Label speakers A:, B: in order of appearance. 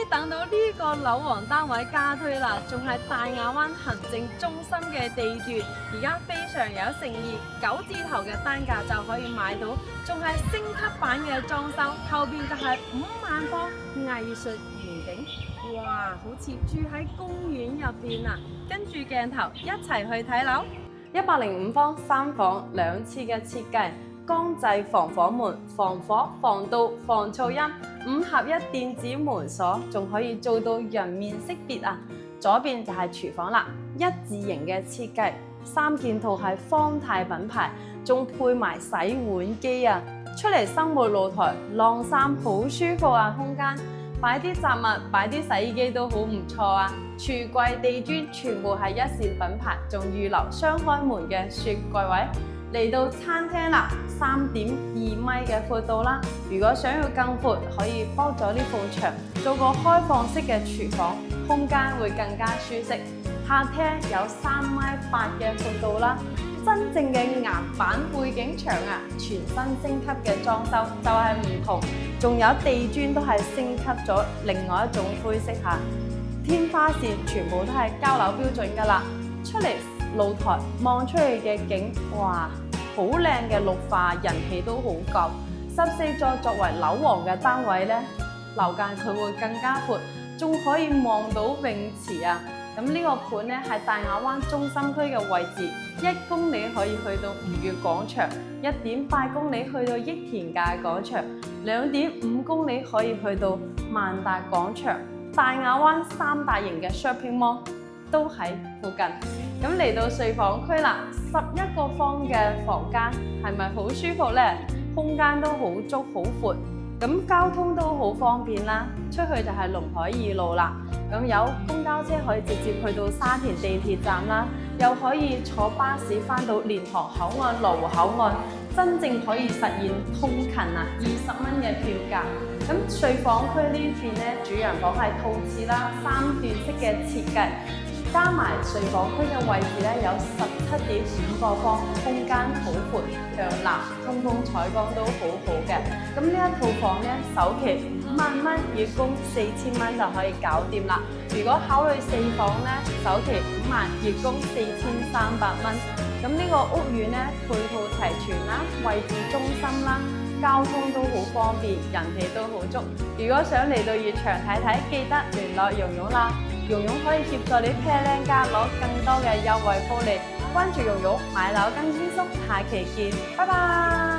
A: 於等到呢個樓王單位加推啦，仲係大亞灣行政中心嘅地段，而家非常有誠意，9字頭嘅單價就可以買到，仲係升級版嘅裝修，後邊就係5萬方藝術園景，哇，好似住喺公園入邊啊！跟住鏡頭一齊去睇樓，105方3房2廁嘅設計。光製防火門、防火、防盜、防噪音，5合1電子門鎖，仲可以做到人面識別啊！左邊就係廚房啦，一字形嘅設計，3件套係方太品牌，仲配埋洗碗機啊！出嚟生活露台晾衫好舒服啊，空間擺啲雜物、擺啲洗衣機都好唔錯啊！櫥櫃、地磚全部係一線品牌，仲預留雙開門嘅雪櫃位。嚟到餐廳啦，3.2米嘅闊度啦。如果想要更闊，可以剝咗呢埲牆，做個開放式嘅廚房，空間會更加舒適。客廳有3.8米嘅闊度啦，真正嘅岩板背景牆啊，全新升級嘅裝修就係唔同，仲有地磚都係升級咗另外一種灰色嚇。天花線全部都係交樓標準㗎啦，出嚟露台望出去嘅景，哇，好靚嘅綠化，人氣都好夠。14座作為樓王嘅單位呢，樓價佢會更加闊，仲可以望到泳池啊！咁呢個盤呢喺大亞灣中心區嘅位置，1公里可以去到吳越廣場，1.8公里去到益田界廣場，2.5公里可以去到萬達廣場。大亞灣3大型嘅 shopping mall 都喺附近。咁嚟到睡房區啦，11個方嘅房間係咪好舒服呢？空間都好足好闊，咁交通都好方便啦。出去就係龍海2路啦，咁有公交車可以直接去到沙田地鐵站啦，又可以坐巴士返到蓮塘口岸、羅湖口岸，真正可以實現通勤啊！20蚊嘅票價。咁睡房區呢邊呢，主人房係套廁啦，3段式嘅設計。加埋睡房區嘅位置咧，有17.5個方，空間好闊，向南通風採光都好好嘅。咁呢一套房咧，首期5萬蚊，月供4000蚊就可以搞掂啦。如果考慮4房咧，首期5萬，月供4300蚊。咁呢個屋苑咧，配套齊全啦，位置中心啦，交通都好方便，人氣都好足。如果想嚟到現場睇睇，記得聯絡蓉蓉啦。蓉蓉可以協助你 pair 靚家攞更多嘅優惠福利，關注蓉蓉買樓更輕鬆，下期見，拜拜。